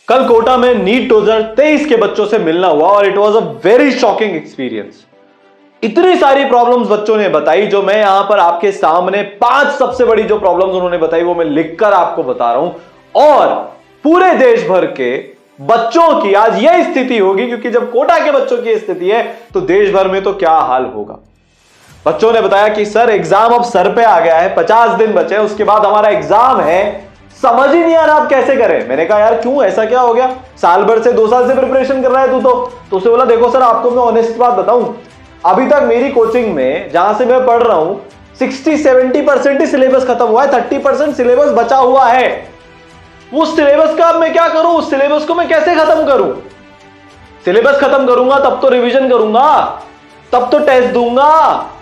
कल कोटा में नीट 2023 के बच्चों से मिलना हुआ और it was a very shocking experience. इतनी सारी प्रॉब्लम्स बच्चों ने बताई जो मैं यहां पर आपके सामने 5 सबसे बड़ी जो प्रॉब्लम्स उन्होंने बताई वो मैं लिखकर आपको बता रहा हूं। और पूरे देश भर के बच्चों की आज यह स्थिति होगी, क्योंकि जब कोटा के बच्चों की स्थिति है तो देश भर में तो क्या हाल होगा। बच्चों ने बताया कि सर एग्जाम अब सर पे आ गया है, 50 दिन बचे, उसके बाद हमारा एग्जाम है, समझ ही नहीं आ रहा आप कैसे करें। मैंने कहा यार क्यों, ऐसा क्या हो गया, साल भर से 2 साल से प्रिपरेशन कर रहा है तू तो उसने बोला देखो सर आपको मैं ऑनेस्ट बात बताऊं, अभी तक मेरी कोचिंग में जहां से मैं पढ़ रहा हूं 60-70% ही सिलेबस खत्म हुआ है, 30% सिलेबस बचा हुआ है। उस सिलेबस का अब मैं क्या करूं, उस सिलेबस को मैं कैसे खत्म करूं। सिलेबस खत्म करूंगा तब तो रिवीजन करूंगा, तब तो टेस्ट दूंगा।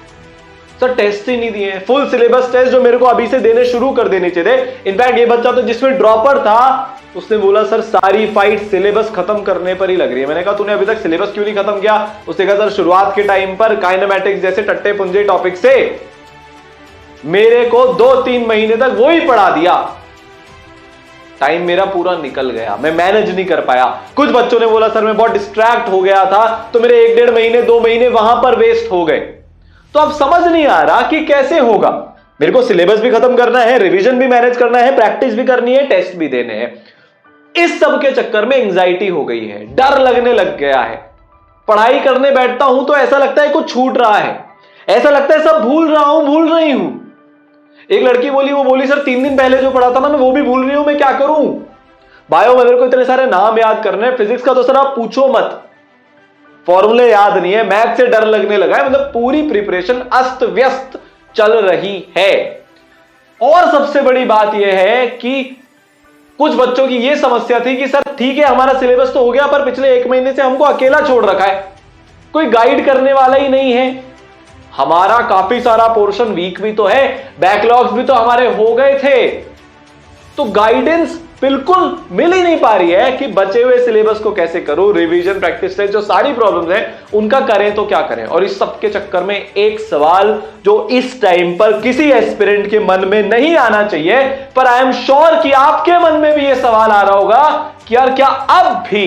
सर टेस्ट ही नहीं दिए, फुल सिलेबस टेस्ट जो मेरे को अभी से देने शुरू कर देने चाहिए। इनफैक्ट ये बच्चा तो जिसमें ड्रॉपर था उसने बोला सर सारी फाइट सिलेबस खत्म करने पर ही लग रही है। मैंने कहा तूने अभी तक सिलेबस क्यों नहीं खत्म किया। उसने कहा सर शुरुआत के टाइम पर काइनेमैटिक्स जैसे टट्टे पुंजे टॉपिक से मेरे को 2-3 महीने तक वो ही पढ़ा दिया, टाइम मेरा पूरा निकल गया, मैं मैनेज नहीं कर पाया। कुछ बच्चों ने बोला सर मैं बहुत डिस्ट्रैक्ट हो गया था तो मेरे 1-1.5 महीने 2 महीने वहां पर वेस्ट हो गए। तो अब समझ नहीं आ रहा कि कैसे होगा। मेरे को सिलेबस भी खत्म करना है, रिवीजन भी मैनेज करना है, प्रैक्टिस भी करनी है, टेस्ट भी देने हैं। इस सब के चक्कर में एंजाइटी हो गई है, डर लगने लग गया है। पढ़ाई करने बैठता हूं तो ऐसा लगता है कुछ छूट रहा है, ऐसा लगता है सब भूल रहा हूं, भूल रही हूं। एक लड़की बोली सर 3 दिन पहले जो पढ़ा था ना मैं वो भी भूल रही हूं, मैं क्या करूं। बायो में मेरे को इतने सारे नाम याद करने हैं, फिजिक्स का तो सर आप पूछो मत, फॉर्मूले याद नहीं है, मैथ से डर लगने लगा है। मतलब पूरी प्रिपरेशन अस्त व्यस्त चल रही है। और सबसे बड़ी बात यह है कि कुछ बच्चों की यह समस्या थी कि सर ठीक है हमारा सिलेबस तो हो गया पर पिछले 1 महीने से हमको अकेला छोड़ रखा है, कोई गाइड करने वाला ही नहीं है। हमारा काफी सारा पोर्शन वीक भी तो है, बैकलॉग्स भी तो हमारे हो गए थे, तो गाइडेंस बिल्कुल मिल ही नहीं पा रही है कि बचे हुए सिलेबस को कैसे करूं, रिवीजन प्रैक्टिस टेस्ट जो सारी प्रॉब्लम्स हैं उनका करें तो क्या करें। और इस सब के चक्कर में एक सवाल जो इस टाइम पर किसी एस्पिरेंट के मन में नहीं आना चाहिए, पर आई एम श्योर कि आपके मन में भी यह सवाल आ रहा होगा कि यार क्या अब भी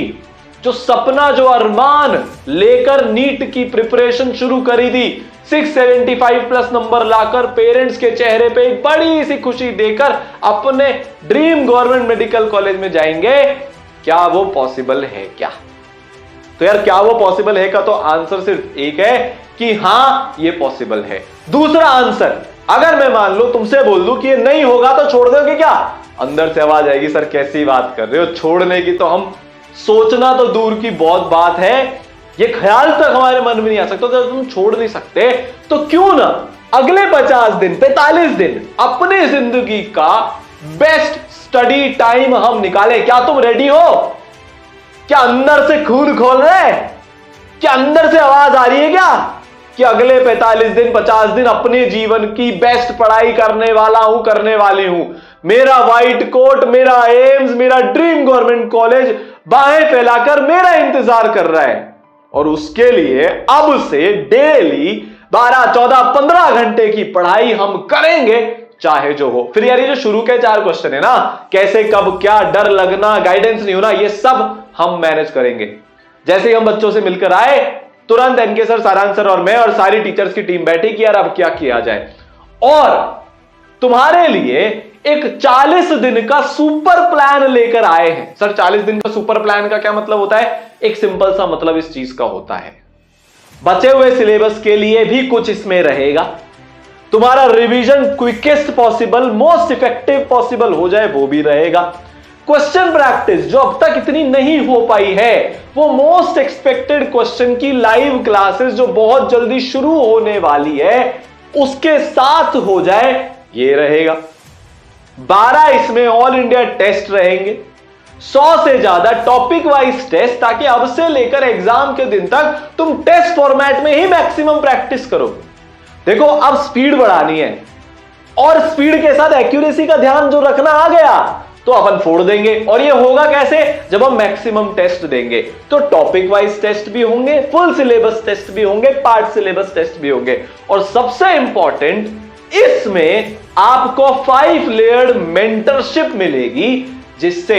जो सपना जो अरमान लेकर नीट की प्रिपरेशन शुरू करी थी, 675+ नंबर लाकर पेरेंट्स के चेहरे पे एक बड़ी सी खुशी देकर अपने ड्रीम गवर्नमेंट मेडिकल कॉलेज में जाएंगे, क्या वो पॉसिबल है क्या। तो यार क्या वो पॉसिबल है का तो आंसर सिर्फ एक है कि हां ये पॉसिबल है। दूसरा आंसर, अगर मैं मान लो तुमसे बोल दूं कि ये नहीं होगा तो छोड़ दोगे क्या, अंदर से आवाज आएगी सर कैसी बात कर रहे हो, छोड़ने की तो हम सोचना तो दूर की बहुत बात है, ये ख्याल तक हमारे मन में नहीं आ सकता। तो तुम छोड़ नहीं सकते तो क्यों ना अगले 50 दिन 45 दिन अपने जिंदगी का बेस्ट स्टडी टाइम हम निकालें। क्या तुम रेडी हो, क्या अंदर से खून खोल रहे, क्या अंदर से आवाज आ रही है क्या कि अगले 45 दिन 50 दिन अपने जीवन की बेस्ट पढ़ाई करने वाला हूं, करने वाली हूं। मेरा व्हाइट कोट, मेरा एम्स, मेरा ड्रीम गवर्नमेंट कॉलेज बाहें फैलाकर मेरा इंतजार कर रहा है। और उसके लिए अब से डेली 12, 14, 15 घंटे की पढ़ाई हम करेंगे चाहे जो हो। फिर यार ये जो शुरू के 4 क्वेश्चन है ना, कैसे कब क्या, डर लगना, गाइडेंस नहीं होना, ये सब हम मैनेज करेंगे। जैसे ही हम बच्चों से मिलकर आए तुरंत एनके सर, सारांश सर और मैं और सारी टीचर्स की टीम बैठी कि यार अब क्या किया जाए। और तुम्हारे लिए एक 40 दिन का सुपर प्लान लेकर आए हैं। सर 40 दिन का सुपर प्लान का क्या मतलब होता है, एक सिंपल सा मतलब इस चीज का होता है बचे हुए सिलेबस के लिए भी कुछ इसमें रहेगा, तुम्हारा revision quickest possible, most effective possible हो जाए वो भी रहेगा, क्वेश्चन प्रैक्टिस जो अब तक इतनी नहीं हो पाई है वो मोस्ट एक्सपेक्टेड क्वेश्चन की लाइव क्लासेस जो बहुत जल्दी शुरू होने वाली है उसके साथ हो जाए, ये रहेगा। 12 इसमें ऑल इंडिया टेस्ट रहेंगे, 100 से ज्यादा टॉपिक वाइज टेस्ट, ताकि अब से लेकर एग्जाम के दिन तक तुम टेस्ट फॉर्मेट में ही मैक्सिमम प्रैक्टिस करो। देखो अब स्पीड बढ़ानी है और स्पीड के साथ एक्यूरेसी का ध्यान जो रखना आ गया तो अपन फोड़ देंगे। और ये होगा कैसे, जब हम मैक्सिमम टेस्ट देंगे तो टॉपिक वाइज टेस्ट भी होंगे, फुल सिलेबस टेस्ट भी होंगे, पार्ट सिलेबस टेस्ट भी होंगे, और सबसे इंपॉर्टेंट इसमें आपको 5 लेयर्ड मेंटरशिप मिलेगी, जिससे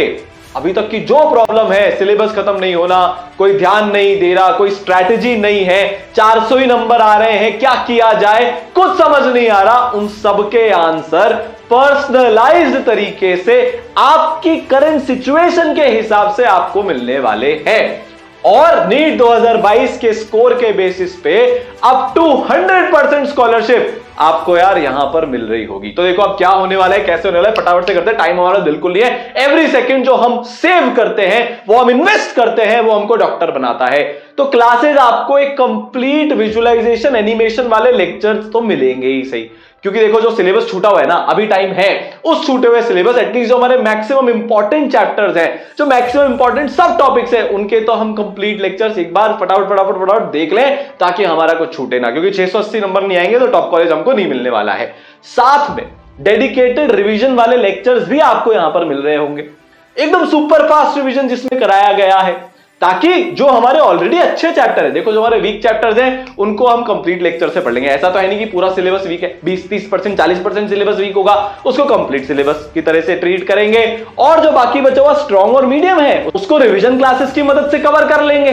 अभी तक की जो प्रॉब्लम है, सिलेबस खत्म नहीं होना, कोई ध्यान नहीं दे रहा, कोई स्ट्रैटेजी नहीं है, 400 ही नंबर आ रहे हैं, क्या किया जाए, कुछ समझ नहीं आ रहा, उन सबके आंसर पर्सनलाइज्ड तरीके से आपकी करंट सिचुएशन के हिसाब से आपको मिलने वाले हैं। और नीट 2022 के स्कोर के बेसिस पे अप टू 100% स्कॉलरशिप आपको यार यहां पर मिल रही होगी। तो देखो अब क्या होने वाला है, कैसे होने वाला है, फटाफट से करते हैं, टाइम हमारा बिल्कुल नहीं है। एवरी सेकंड जो हम सेव करते हैं, वो हम इन्वेस्ट करते हैं, वो हमको डॉक्टर बनाता है। तो क्लासेस आपको एक कंप्लीट विजुअलाइजेशन एनिमेशन वाले लेक्चर्स तो मिलेंगे ही सही, क्योंकि देखो जो सिलेबस छूटा हुआ है ना, अभी टाइम है, उस छूटे हुए सिलेबस एटलीस्ट जो हमारे मैक्सिमम इंपॉर्टेंट चैप्टर्स हैं, जो मैक्सिमम इंपॉर्टेंट सब टॉपिक्स हैं, उनके तो हम कंप्लीट लेक्चर्स एक बार फटाफट देख लें ताकि हमारा कुछ छूटे ना, क्योंकि 680 नंबर नहीं आएंगे तो टॉप कॉलेज हमको नहीं मिलने वाला है। साथ में डेडिकेटेड रिवीजन वाले लेक्चर्स भी आपको यहां पर मिल रहे होंगे, एकदम सुपर फास्ट रिवीजन जिसमें कराया गया है, ताकि जो हमारे ऑलरेडी अच्छे चैप्टर है, देखो जो हमारे वीक चैप्टर्स हैं उनको हम कंप्लीट लेक्चर से पढ़ लेंगे। ऐसा तो है नहीं कि पूरा सिलेबस वीक है, 20-30% 40% सिलेबस वीक होगा, उसको कंप्लीट सिलेबस की तरह से ट्रीट करेंगे, और जो बाकी बचा हुआ स्ट्रॉन्ग और मीडियम है उसको रिवीजन क्लासेस की मदद से कवर कर लेंगे।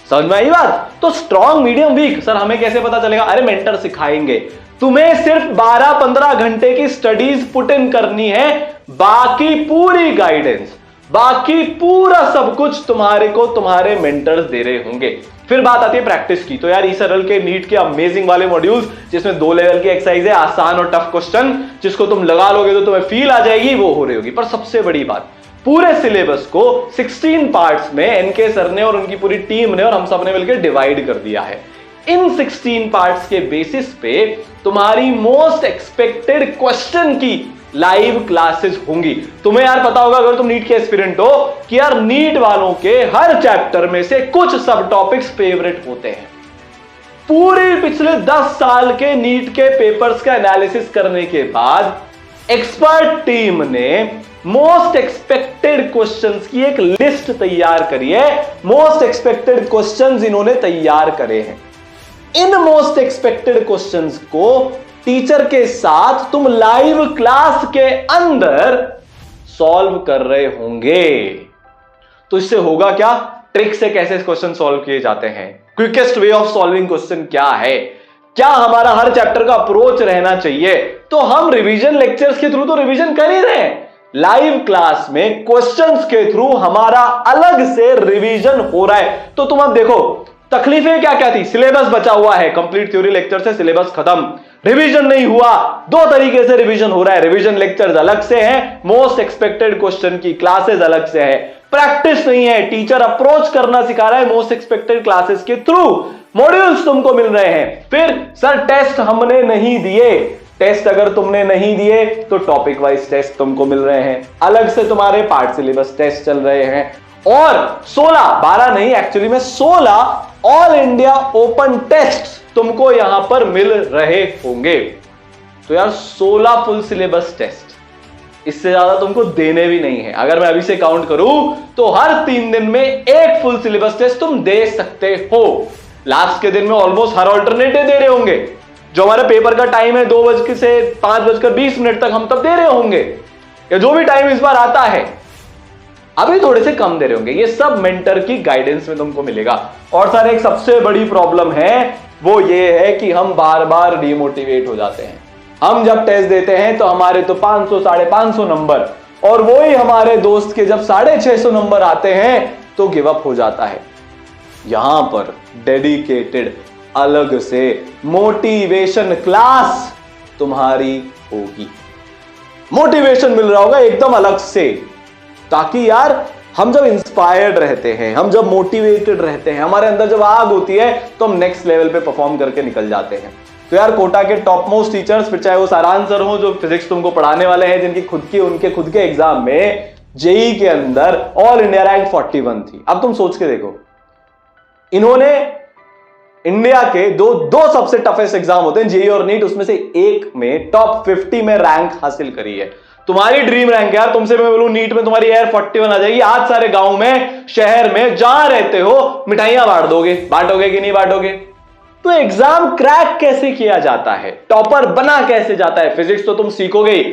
समझ में आई बात? तो स्ट्रॉन्ग मीडियम वीक सर हमें कैसे पता चलेगा? अरे मेंटर सिखाएंगे, तुम्हें सिर्फ 12-15 घंटे की स्टडीज पुट इन करनी है, बाकी पूरी गाइडेंस, बाकी पूरा सब कुछ तुम्हारे को तुम्हारे मेंटर्स दे रहे होंगे। फिर बात आती है प्रैक्टिस की, तो यार ई-सरल के नीट के अमेजिंग वाले मॉड्यूल्स जिसमें 2 लेवल की एक्सरसाइज है, आसान और टफ क्वेश्चन, जिसको तुम लगा लोगे तो तुम्हें फील आ जाएगी, वो हो रही होगी। पर सबसे बड़ी बात, पूरे सिलेबस को 16 पार्ट्स में एनके सर ने और उनकी पूरी टीम ने और हम सब ने मिलकर डिवाइड कर दिया है। इन 16 पार्ट्स के बेसिस पे तुम्हारी मोस्ट एक्सपेक्टेड क्वेश्चन की लाइव क्लासेस होंगी। तुम्हें यार पता होगा अगर तुम नीट के एस्पिरेंट हो कि यार नीट वालों के हर चैप्टर में से कुछ सब टॉपिक्स फेवरेट होते हैं। पूरे पिछले 10 साल के नीट के पेपर्स का एनालिसिस करने के बाद एक्सपर्ट टीम ने मोस्ट एक्सपेक्टेड क्वेश्चंस की एक लिस्ट तैयार करी है। मोस्ट एक्सपेक्टेड क्वेश्चंस इन्होंने तैयार करे हैं। इन मोस्ट एक्सपेक्टेड क्वेश्चंस को टीचर के साथ तुम लाइव क्लास के अंदर सॉल्व कर रहे होंगे। तो इससे होगा क्या, ट्रिक से कैसे क्वेश्चन सॉल्व किए जाते हैं, quickest way of solving question क्या है, क्या हमारा हर चैप्टर का अप्रोच रहना चाहिए। तो हम रिवीजन लेक्चर्स के थ्रू तो रिवीजन कर ही रहे हैं, लाइव क्लास में क्वेश्चंस के थ्रू हमारा अलग से रिवीजन हो रहा है। तो तुम अब देखो तकलीफें क्या क्या थी, सिलेबस बचा हुआ है, कंप्लीट थ्योरी लेक्चर से सिलेबस खत्म, रिवीजन नहीं हुआ, 2 तरीके से रिवीजन हो रहा है, रिवीजन लेक्चर्स अलग से हैं, मोस्ट एक्सपेक्टेड क्वेश्चन की क्लासेस अलग से है, प्रैक्टिस नहीं है, टीचर अप्रोच करना सिखा रहा है मोस्ट एक्सपेक्टेड क्लासेस के थ्रू, मॉड्यूल्स तुमको मिल रहे हैं। फिर सर टेस्ट हमने नहीं दिए, टेस्ट अगर तुमने नहीं दिए तो टॉपिक वाइज टेस्ट तुमको मिल रहे हैं, अलग से तुम्हारे पार्ट सिलेबस टेस्ट चल रहे हैं, और 12 नहीं एक्चुअली में 16 ऑल इंडिया ओपन टेस्ट तुमको यहां पर मिल रहे होंगे। तो यार 16 फुल सिलेबस टेस्ट, इससे ज्यादा तुमको देने भी नहीं है। अगर मैं अभी से काउंट करूं तो हर 3 दिन में एक फुल सिलेबस टेस्ट तुम दे सकते हो। लास्ट के दिन में ऑलमोस्ट हर ऑल्टरनेटिव दे रहे होंगे, जो हमारे पेपर का टाइम है 2 बजे से 5:20 तक हम तब दे रहे होंगे, या जो भी टाइम इस बार आता है, अभी थोड़े से कम दे रहे होंगे। ये सब मेंटर की गाइडेंस में तुमको मिलेगा। और सर एक सबसे बड़ी प्रॉब्लम है, वो ये है कि हम बार बार डिमोटिवेट हो जाते हैं। हम जब टेस्ट देते हैं तो हमारे तो 500 550 नंबर, और वो ही हमारे दोस्त के जब 650 नंबर आते हैं तो गिव अप हो जाता है। यहां पर डेडिकेटेड अलग से मोटिवेशन क्लास तुम्हारी होगी, मोटिवेशन मिल रहा होगा एकदम अलग से, ताकि यार हम जब इंस्पायर्ड रहते हैं, हम जब मोटिवेटेड रहते हैं, हमारे अंदर जब आग होती है तो हम नेक्स्ट लेवल पे परफॉर्म करके निकल जाते हैं। तो यार कोटा के टॉप मोस्ट टीचर्स, फिर चाहे वो सारांश सर हो जो फिजिक्स तुमको पढ़ाने वाले हैं, जिनकी उनके खुद के एग्जाम में जेई के अंदर ऑल इंडिया रैंक 41 थी। अब तुम सोच के देखो, इन्होंने इंडिया के दो सबसे टफेस्ट एग्जाम होते हैं जेई और नीट, उसमें से एक में टॉप 50 में रैंक हासिल करी है। तुम्हारी ड्रीम रैंक यार, तुमसे मैं बोलूं नीट में तुम्हारी एयर 41 आ जाएगी, आज सारे गांव में शहर में जहां रहते हो मिठाइयां बांटोगे कि नहीं बांटोगे। तो एग्जाम क्रैक कैसे किया जाता है, टॉपर बना कैसे जाता है, फिजिक्स तो तुम सीखोगे ही,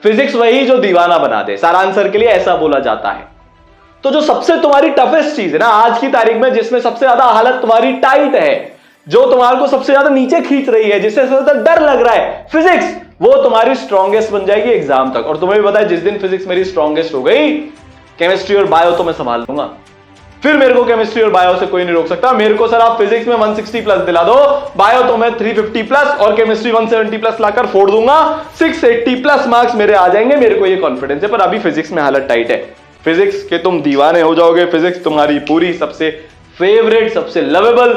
फिजिक्स वही जो दीवाना बना दे, सारांश सर के लिए ऐसा बोला जाता है। तो जो सबसे तुम्हारी टफेस्ट चीज है ना आज की तारीख में, जिसमें सबसे ज्यादा हालत तुम्हारी टाइट है, जो तुम्हारे को सबसे ज्यादा नीचे खींच रही है, जिससे सबसे ज्यादा डर लग रहा है, फिजिक्स, वो तुम्हारी स्ट्रॉन्गेस्ट बन जाएगी एग्जाम तक। और तुम्हें भी पता है जिस दिन फिजिक्स मेरी स्ट्रॉन्गेस्ट हो गई, केमिस्ट्री और बायो तो मैं संभाल लूंगा। फिर मेरे को केमिस्ट्री और बायो से कोई नहीं रोक सकता। मेरे को सर आप फिजिक्स में 160 प्लस दिला दो, बायो तो मैं 350 प्लस और केमिस्ट्री 170 प्लस लाकर फोड़ दूंगा, 680 प्लस मार्क्स मेरे आ जाएंगे, मेरे को ये कॉन्फिडेंस है। पर अभी फिजिक्स में हालत टाइट है, फिजिक्स के तुम दीवाने हो जाओगे, फिजिक्स तुम्हारी पूरी सबसे फेवरेट, सबसे लवेबल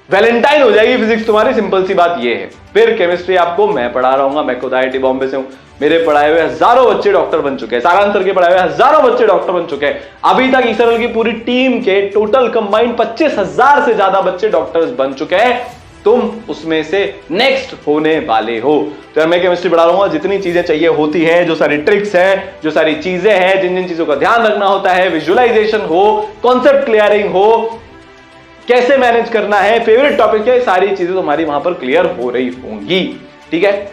वैलेंटाइन हो जाएगी फिजिक्स तुम्हारी, सिंपल सी बात ये है। फिर केमिस्ट्री आपको मैं पढ़ा रहा हूँ, मैं खुद IIT बॉम्बे से हूं, मेरे पढ़ाए हुए हजारों बच्चे डॉक्टर बन चुके हैं, सारांश सर के पढ़ाए हुए हजारों बच्चे डॉक्टर बन चुके हैं। अभी तक ईसरल की पूरी टीम के टोटल कंबाइंड 25,000 से ज्यादा बच्चे डॉक्टर्स बन चुके हैं, तुम उसमें से नेक्स्ट होने वाले हो। तो मैं केमिस्ट्री पढ़ा रहा हूं, जितनी चीजें चाहिए होती हैं, जो सारी ट्रिक्स हैं, जो सारी चीजें हैं, जिन जिन चीजों का ध्यान रखना होता है, विजुअलाइजेशन हो, कॉन्सेप्ट क्लियरिंग हो, कैसे मैनेज करना है, फेवरेट टॉपिक है, सारी चीजें तुम्हारी वहां पर क्लियर हो रही होंगी। ठीक है,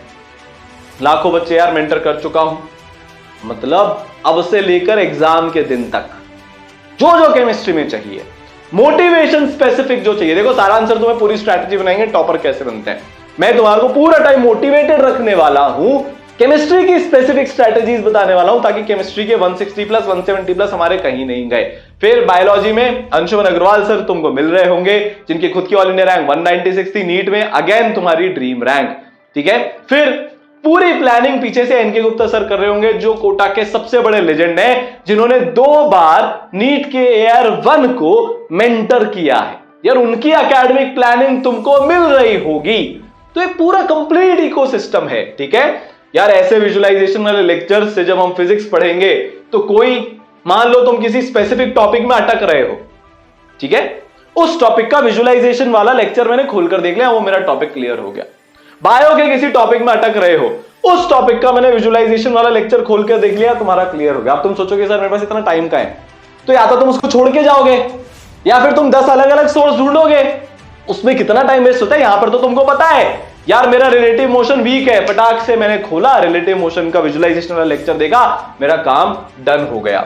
लाखों बच्चे यार मेंटर कर चुका हूं, मतलब अब से लेकर एग्जाम के दिन तक जो जो केमिस्ट्री में चाहिए, मोटिवेशन स्पेसिफिक जो चाहिए। देखो सारा आंसर तुम्हें पूरी स्ट्रैटेजी बनाएंगे, टॉपर कैसे बनते हैं, मैं तुम्हारे को पूरा टाइम मोटिवेटेड रखने वाला हूं, केमिस्ट्री की स्पेसिफिक स्ट्रैटेजीज बताने वाला हूं, ताकि केमिस्ट्री के 160 प्लस 170 प्लस हमारे कहीं नहीं गए। फिर बायोलॉजी में अंशुमन अग्रवाल सर तुमको मिल रहे होंगे, जिनकी खुद की ऑल इंडिया रैंक 196 थी, नीट में अगेन तुम्हारी ड्रीम रैंक। ठीक है, फिर पूरी प्लानिंग पीछे से एनके गुप्ता सर कर रहे होंगे, जो कोटा के सबसे बड़े लेजेंड हैं, जिन्होंने 2 बार नीट के AR1 को मेंटर किया है। यार उनकी एकेडमिक प्लानिंग तुमको मिल रही होगी, तो एक पूरा कंप्लीट इकोसिस्टम है। ठीक है यार, ऐसे विजुअलाइजेशन वाले लेक्चर्स से जब हम फिजिक्स पढ़ेंगे, तो कोई मान लो तुम किसी स्पेसिफिक टॉपिक में अटक रहे हो, ठीक है, उस टॉपिक का विजुअलाइजेशन वाला लेक्चर मैंने खोलकर देख लिया, वो मेरा टॉपिक क्लियर हो गया। बायो के किसी टॉपिक में अटक रहे हो, उस टॉपिक का मैंने विजुअलाइजेशन वाला लेक्चर खोलकर देख लिया, तुम्हारा क्लियर हो गया। अब तुम सोचोगे सर मेरे पास इतना टाइम का है, तो या तो तुम उसको छोड़ के जाओगे, या फिर तुम 10 अलग अलग सोर्स ढूंढोगे, उसमें कितना टाइम वेस्ट होता है। यहां पर तो तुमको पता है यार मेरा रिलेटिव मोशन वीक है, फटाक से मैंने खोला, रिलेटिव मोशन का विजुअलाइजेशन वाला लेक्चर देखा, मेरा काम डन हो गया।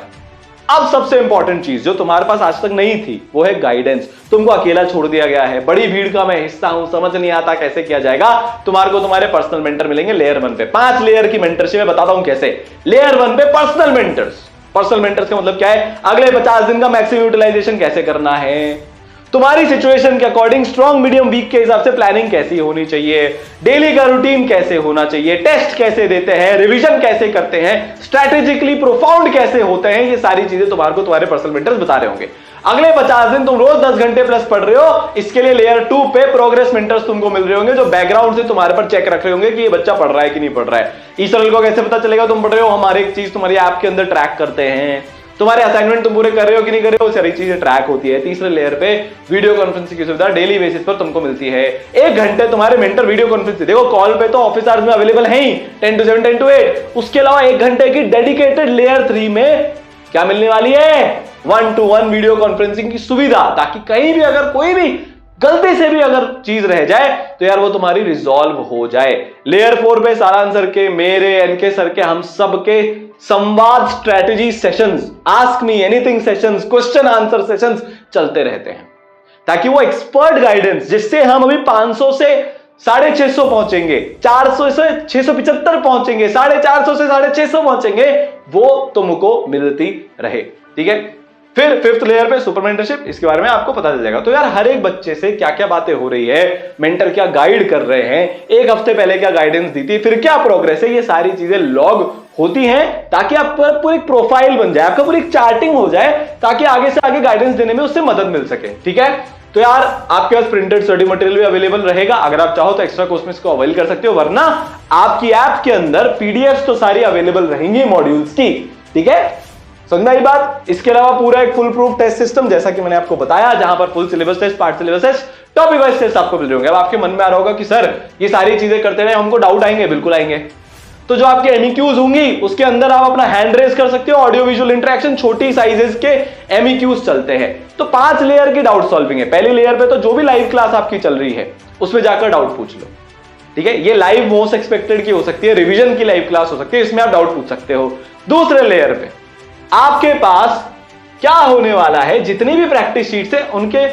अब सबसे इंपॉर्टेंट चीज जो तुम्हारे पास आज तक नहीं थी, वो है गाइडेंस। तुमको अकेला छोड़ दिया गया है, बड़ी भीड़ का मैं हिस्सा हूं, समझ नहीं आता कैसे किया जाएगा। तुम्हारे को तुम्हारे पर्सनल मेंटर मिलेंगे लेयर 1 पे, 5 लेयर की मेंटरशिप है, बताता हूं कैसे। लेयर 1 पे पर्सनल मेंटर्स, पर्सनल मेंटर्स का मतलब क्या है, अगले 50 दिन का मैक्सिमम यूटिलाइजेशन कैसे करना है, तुम्हारी सिचुएशन के अकॉर्डिंग स्ट्रॉन्ग मीडियम वीक के हिसाब से प्लानिंग कैसी होनी चाहिए, डेली का रूटीन कैसे होना चाहिए, टेस्ट कैसे देते हैं, रिवीजन कैसे करते हैं, स्ट्रैटेजिकली प्रोफाउंड कैसे होते हैं, ये सारी चीजें तुम्हारे को तुम्हारे पर्सनल मेंटर्स बता रहे होंगे। अगले 50 दिन तुम रोज 10 घंटे प्लस पढ़ रहे हो, इसके लिए लेयर 2 पे प्रोग्रेस मेंटर्स तुमको मिल रहे होंगे, जो बैकग्राउंड से तुम्हारे पर चेक रख रहे होंगे कि ये बच्चा पढ़ रहा है कि नहीं पढ़ रहा है। ईसरल को कैसे पता चलेगा तुम पढ़ रहे हो, हमारे एक चीज तुम्हारी ऐप के अंदर ट्रैक करते हैं, तुम्हारे असाइनमेंट तुम पूरे कर रहे हो कि नहीं कर रहे हो, सारी चीजें ट्रैक होती है। तीसरे लेयर पे वीडियो कॉन्फ्रेंसिंग की सुविधा डेली बेसिस पर तुमको मिलती है। 1 घंटे तुम्हारे मेंटर वीडियो कॉन्फ्रेंसिंग, देखो कॉल पे तो ऑफिस आवर्स में अवेलेबल है ही 10 to 7 10 to 8, उसके अलावा 1 घंटे की डेडिकेटेड लेयर 3 में क्या मिलने वाली है, 1-to-1 वीडियो कॉन्फ्रेंसिंग की सुविधा, ताकि कहीं भी अगर कोई भी गलती से भी अगर चीज रह जाए तो यार वो तुम्हारी रिजॉल्व हो जाए। लेयर 4 पे सारांश सर के, मेरे, एनके सर के, हम सब के संवाद strategy sessions, ask me anything sessions, question answer sessions चलते रहते हैं, ताकि वो एक्सपर्ट गाइडेंस जिससे हम अभी 500 से 650 पहुंचेंगे, 400 से 675 पहुंचेंगे, 450 से 650 पहुंचेंगे, वो तुमको मिलती रहे। ठीक है, फिर 5th लेयर पे सुपर मेंटरशिप, इसके बारे में आपको पता चल जाएगा। तो यार हर एक बच्चे से क्या क्या बातें हो रही है, मेंटर क्या गाइड कर रहे हैं, 1 हफ्ते पहले क्या गाइडेंस दी थी, फिर क्या प्रोग्रेस है, ये सारी चीजें लॉग होती हैं, ताकि आप पर पूरी प्रोफाइल बन जाए, आपका पूरी चार्टिंग हो जाए, ताकि आगे से आगे गाइडेंस देने में उससे मदद मिल सके। ठीक है, तो यार आपके पास प्रिंटेड स्टडी मटेरियल भी अवेलेबल रहेगा, अगर आप चाहो तो एक्स्ट्रा कोर्स में इसको अवेल कर सकते हो, वरना आपकी ऐप के अंदर पीडीएफ तो सारी अवेलेबल रहेंगी मॉड्यूल्स की। ठीक है, समझना ये बात। इसके अलावा पूरा एक फुल प्रूफ टेस्ट सिस्टम, जैसा कि मैंने आपको बताया, जहां पर full syllabus test, part syllabus test, topic wise test आपको मिल रहे होंगे। अब आपके मन में आ रहा होगा कि सर ये सारी चीजें करते रहे हमको डाउट आएंगे, बिल्कुल आएंगे। तो जो आपके एमईक्यूज होंगी उसके अंदर आप अपना हैंड रेज कर सकते हो, ऑडियो विजुअल इंटरेक्शन, छोटी साइजेस के एमईक्यूज चलते हैं। तो 5 लेयर की डाउट सॉल्विंग है। पहली लेयर पे तो जो भी लाइव क्लास आपकी चल रही है उसमें जाकर डाउट पूछ लो। ठीक है, ये लाइव मोस्ट एक्सपेक्टेड की हो सकती है, रिवीजन की लाइव क्लास हो सकती है, इसमें आप डाउट पूछ सकते हो। दूसरे लेयर पे आपके पास क्या होने वाला है, जितनी भी प्रैक्टिस शीट्स है उनके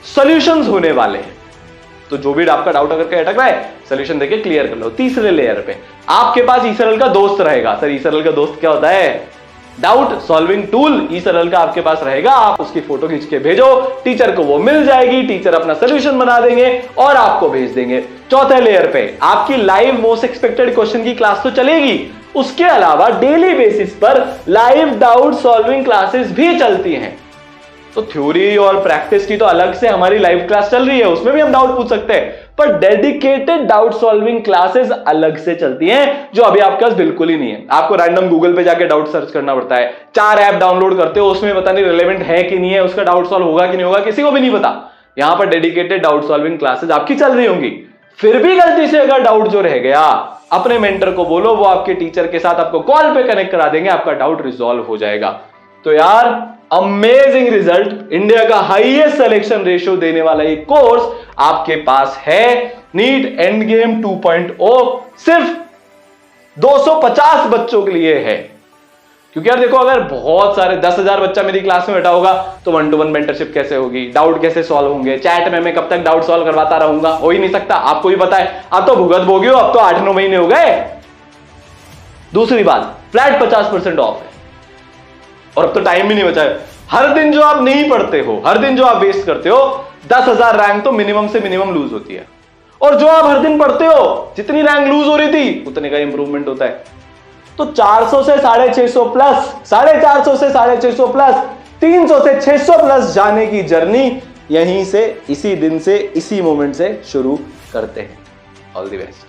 सॉल्यूशंस होने वाले हैं। तो जो भी आपका डाउट अगर कहीं अटक रहा है, सॉल्यूशन देके क्लियर कर लो। तीसरे लेयर पे आपके पास ईसरल का दोस्त रहेगा। सर ईसरल का दोस्त क्या होता है? डाउट सॉल्विंग टूल ईसरल का आपके पास रहेगा। आप उसकी फोटो खींच के भेजो, टीचर को वो मिल जाएगी, टीचर अपना सॉल्यूशन बना देंगे और आपको भेज देंगे। चौथे लेयर पे आपकी लाइव मोस्ट एक्सपेक्टेड क्वेश्चन की क्लास तो चलेगी, उसके अलावा डेली बेसिस पर लाइव डाउट सॉल्विंग क्लासेस भी चलती हैं। तो थ्योरी और प्रैक्टिस की तो अलग से हमारी लाइव क्लास चल रही है, उसमें भी हम डाउट पूछ सकते हैं, पर डेडिकेटेड डाउट सॉल्विंग क्लासेस अलग से चलती हैं, जो अभी आपके पास बिल्कुल ही नहीं है। आपको रैंडम गूगल पे जाके डाउट सर्च करना पड़ता है। 4 ऐप डाउनलोड करते हो, उसमें पता नहीं रिलेवेंट है कि नहीं है, उसका डाउट सॉल्व होगा कि नहीं होगा, किसी को भी नहीं पता। यहां पर डेडिकेटेड डाउट सॉल्विंग क्लासेस आपकी चल रही होंगी। फिर भी गलती से अगर डाउट जो रह गया, अपने मेंटर को बोलो, वो आपके टीचर के साथ आपको कॉल पे कनेक्ट करा देंगे, आपका डाउट रिजॉल्व हो जाएगा। तो यार अमेजिंग रिजल्ट, इंडिया का हाईएस्ट सिलेक्शन रेशियो देने वाला ये कोर्स आपके पास है। नीट एंड गेम 2.0 सिर्फ 250 बच्चों के लिए है। क्योंकि यार देखो, अगर बहुत सारे 10,000 बच्चा मेरी क्लास में बैठा होगा तो 1-to-1 मेंटरशिप कैसे होगी, डाउट कैसे सॉल्व होंगे, चैट में मैं कब तक डाउट सॉल्व करवाता रहूंगा, हो ही नहीं सकता। आपको भी पता है, आप तो भुगत भोगी हो, अब तो 8-9 महीने हो गए। दूसरी बात, फ्लैट 50% ऑफ है और अब तो टाइम भी नहीं बचा है। हर दिन जो आप नहीं पढ़ते हो, हर दिन जो आप वेस्ट करते हो, 10,000 रैंक तो मिनिमम से मिनिमम लूज होती है। और जो आप हर दिन पढ़ते हो, जितनी रैंक लूज हो रही थी उतने का इंप्रूवमेंट होता है। तो 400 से 650 प्लस, 450 से 650 प्लस, 300 से 600 प्लस जाने की जर्नी यहीं से, इसी दिन से, इसी मोमेंट से शुरू करते हैं। All the best.